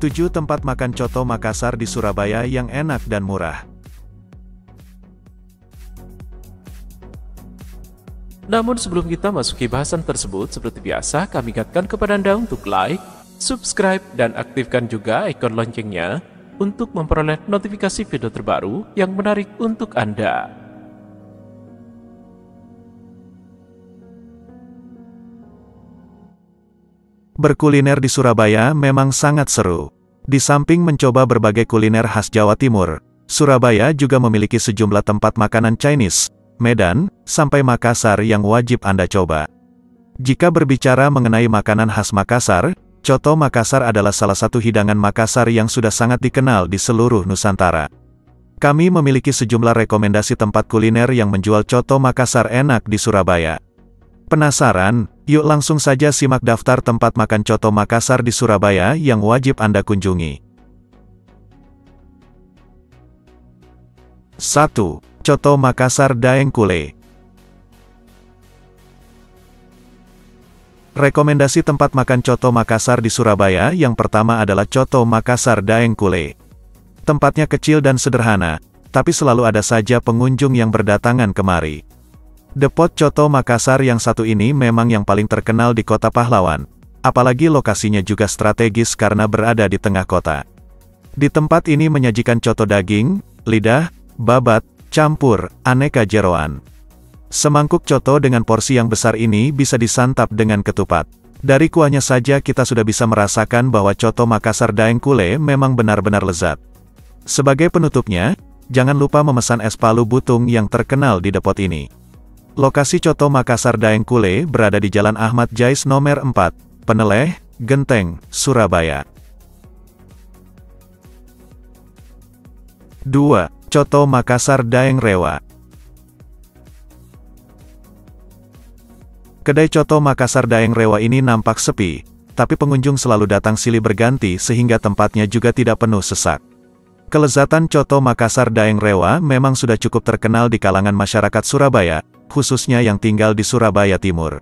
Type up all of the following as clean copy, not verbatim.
7 tempat makan coto Makassar di Surabaya yang enak dan murah. Namun sebelum kita masuki bahasan tersebut, seperti biasa kami ingatkan kepada Anda untuk like, subscribe, dan aktifkan juga ikon loncengnya untuk memperoleh notifikasi video terbaru yang menarik untuk Anda. Berkuliner di Surabaya memang sangat seru. Di samping mencoba berbagai kuliner khas Jawa Timur, Surabaya juga memiliki sejumlah tempat makanan Chinese, Medan, sampai Makassar yang wajib Anda coba. Jika berbicara mengenai makanan khas Makassar, coto Makassar adalah salah satu hidangan Makassar yang sudah sangat dikenal di seluruh Nusantara. Kami memiliki sejumlah rekomendasi tempat kuliner yang menjual coto Makassar enak di Surabaya. Penasaran? Yuk langsung saja simak daftar tempat makan coto Makassar di Surabaya yang wajib Anda kunjungi. 1. Coto Makassar Daeng Kule. Rekomendasi tempat makan coto Makassar di Surabaya yang pertama adalah Coto Makassar Daeng Kule. Tempatnya kecil dan sederhana, tapi selalu ada saja pengunjung yang berdatangan kemari. Depot Coto Makassar yang satu ini memang yang paling terkenal di Kota Pahlawan, apalagi lokasinya juga strategis karena berada di tengah kota. Di tempat ini menyajikan coto daging, lidah, babat, campur, aneka jeroan. Semangkuk coto dengan porsi yang besar ini bisa disantap dengan ketupat. Dari kuahnya saja kita sudah bisa merasakan bahwa coto Makassar Daeng Kule memang benar-benar lezat. Sebagai penutupnya, jangan lupa memesan es palu butung yang terkenal di depot ini. Lokasi Coto Makassar Daeng Kule berada di Jalan Ahmad Jais nomor 4, Peneleh, Genteng, Surabaya. 2. Coto Makassar Daeng Rewa. Kedai Coto Makassar Daeng Rewa ini nampak sepi, tapi pengunjung selalu datang silih berganti sehingga tempatnya juga tidak penuh sesak. Kelezatan Coto Makassar Daeng Rewa memang sudah cukup terkenal di kalangan masyarakat Surabaya, khususnya yang tinggal di Surabaya Timur.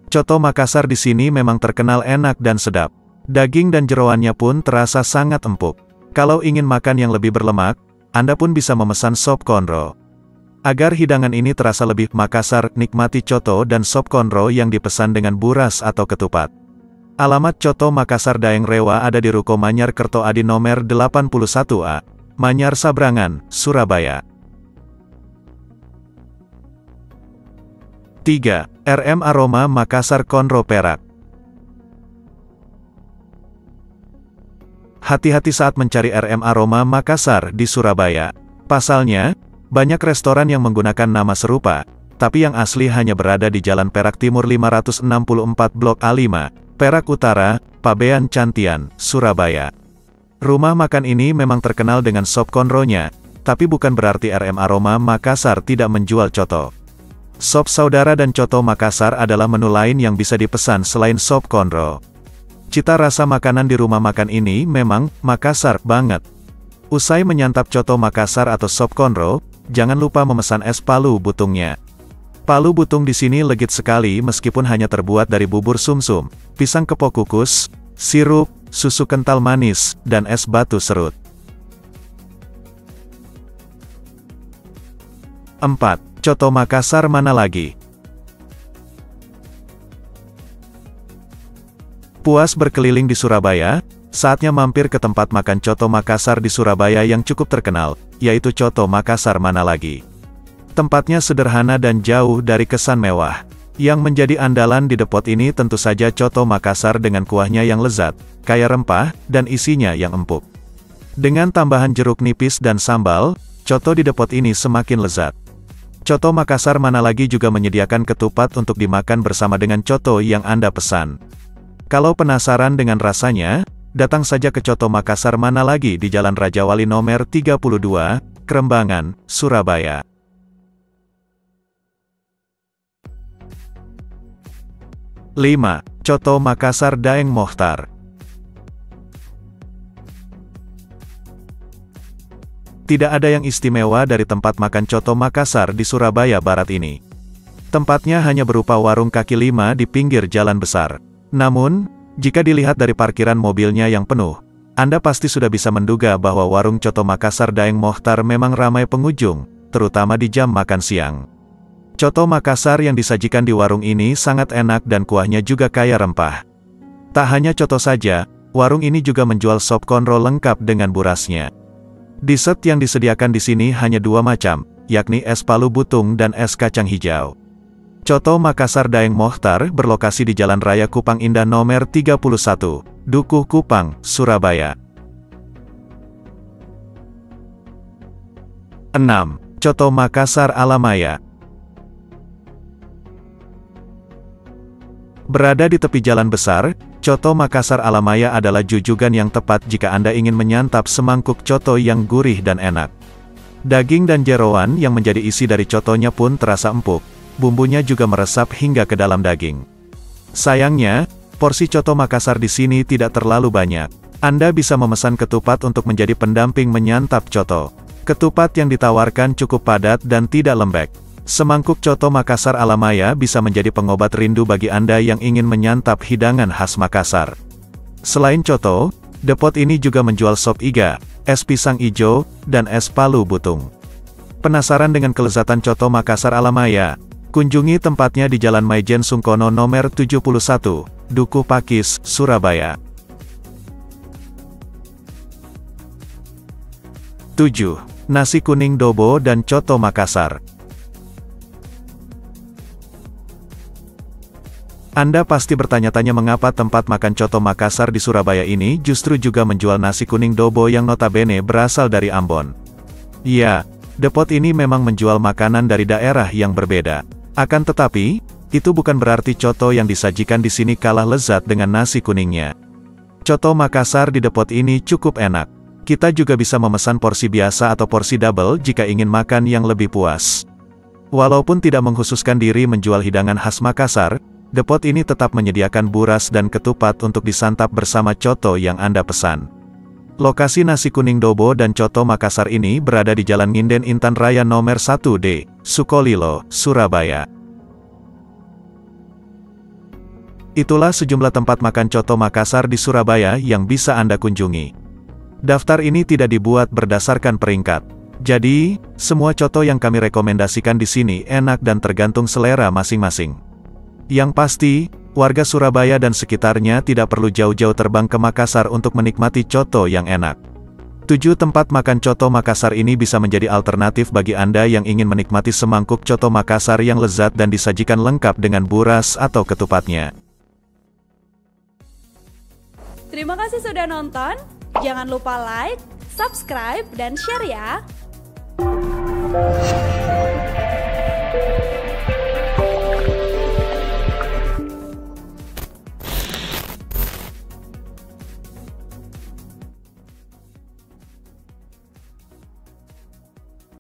Coto Makassar di sini memang terkenal enak dan sedap. Daging dan jeroannya pun terasa sangat empuk. Kalau ingin makan yang lebih berlemak, Anda pun bisa memesan sop konro. Agar hidangan ini terasa lebih Makassar, nikmati coto dan sop konro yang dipesan dengan buras atau ketupat. Alamat Coto Makassar Daeng Rewa ada di Ruko Manyar Kerto Adi nomor 81A, Manyar Sabrangan, Surabaya. 3. RM Aroma Makassar Konro Perak. Hati-hati saat mencari RM Aroma Makassar di Surabaya. Pasalnya, banyak restoran yang menggunakan nama serupa, tapi yang asli hanya berada di Jalan Perak Timur 564 Blok A5, Perak Utara, Pabean Cantian, Surabaya. Rumah makan ini memang terkenal dengan sop konronya, tapi bukan berarti RM Aroma Makassar tidak menjual coto. Sop saudara dan coto Makassar adalah menu lain yang bisa dipesan selain sop konro. Cita rasa makanan di rumah makan ini memang Makassar banget. Usai menyantap coto Makassar atau sop konro, jangan lupa memesan es palu butungnya. Palu butung di sini legit sekali meskipun hanya terbuat dari bubur sumsum, pisang kepok kukus, sirup, susu kental manis, dan es batu serut. 4. Coto Makassar mana lagi? Puas berkeliling di Surabaya, saatnya mampir ke tempat makan coto Makassar di Surabaya yang cukup terkenal, yaitu Coto Makassar Mana Lagi. Tempatnya sederhana dan jauh dari kesan mewah. Yang menjadi andalan di depot ini tentu saja coto Makassar dengan kuahnya yang lezat, kaya rempah, dan isinya yang empuk. Dengan tambahan jeruk nipis dan sambal, coto di depot ini semakin lezat. Coto Makassar Mana Lagi juga menyediakan ketupat untuk dimakan bersama dengan coto yang Anda pesan. Kalau penasaran dengan rasanya, datang saja ke Coto Makassar Mana Lagi di Jalan Raja Wali nomor 32, Krembangan, Surabaya. 5. Coto Makassar Daeng Mohtar. Tidak ada yang istimewa dari tempat makan coto Makassar di Surabaya Barat ini. Tempatnya hanya berupa warung kaki lima di pinggir jalan besar. Namun, jika dilihat dari parkiran mobilnya yang penuh, Anda pasti sudah bisa menduga bahwa warung Coto Makassar Daeng Mochtar memang ramai pengunjung, terutama di jam makan siang. Coto Makassar yang disajikan di warung ini sangat enak dan kuahnya juga kaya rempah. Tak hanya coto saja, warung ini juga menjual sop konro lengkap dengan burasnya. Dessert yang disediakan di sini hanya 2 macam, yakni es palu butung dan es kacang hijau. Coto Makassar Daeng Mochtar berlokasi di Jalan Raya Kupang Indah nomor 31, Dukuh Kupang, Surabaya. 6. Coto Makassar Alamaya. Berada di tepi jalan besar, Coto Makassar Alamaya adalah jujugan yang tepat jika Anda ingin menyantap semangkuk coto yang gurih dan enak. Daging dan jeroan yang menjadi isi dari cotonya pun terasa empuk. Bumbunya juga meresap hingga ke dalam daging. Sayangnya, porsi coto Makassar di sini tidak terlalu banyak. Anda bisa memesan ketupat untuk menjadi pendamping menyantap coto. Ketupat yang ditawarkan cukup padat dan tidak lembek. Semangkuk coto Makassar Alamaya bisa menjadi pengobat rindu bagi Anda yang ingin menyantap hidangan khas Makassar. Selain coto, depot ini juga menjual sop iga, es pisang ijo, dan es palu butung. Penasaran dengan kelezatan coto Makassar Alamaya? Kunjungi tempatnya di Jalan Maijen Sungkono nomor 71, Dukuh Pakis, Surabaya. 7. Nasi kuning Dobo dan Coto Makassar. Anda pasti bertanya-tanya mengapa tempat makan Coto Makassar di Surabaya ini justru juga menjual nasi kuning Dobo yang notabene berasal dari Ambon. Ya, depot ini memang menjual makanan dari daerah yang berbeda. Akan tetapi, itu bukan berarti coto yang disajikan di sini kalah lezat dengan nasi kuningnya. Coto Makassar di depot ini cukup enak. Kita juga bisa memesan porsi biasa atau porsi double jika ingin makan yang lebih puas. Walaupun tidak mengkhususkan diri menjual hidangan khas Makassar, depot ini tetap menyediakan buras dan ketupat untuk disantap bersama coto yang Anda pesan. Lokasi nasi kuning Dobo dan Coto Makassar ini berada di Jalan Nginden Intan Raya nomor 1D, Sukolilo, Surabaya. Itulah sejumlah tempat makan Coto Makassar di Surabaya yang bisa Anda kunjungi. Daftar ini tidak dibuat berdasarkan peringkat. Jadi, semua coto yang kami rekomendasikan di sini enak dan tergantung selera masing-masing. Yang pasti, warga Surabaya dan sekitarnya tidak perlu jauh-jauh terbang ke Makassar untuk menikmati coto yang enak. 7 tempat makan Coto Makassar ini bisa menjadi alternatif bagi Anda yang ingin menikmati semangkuk Coto Makassar yang lezat dan disajikan lengkap dengan buras atau ketupatnya. Terima kasih sudah nonton. Jangan lupa like, subscribe, dan share ya.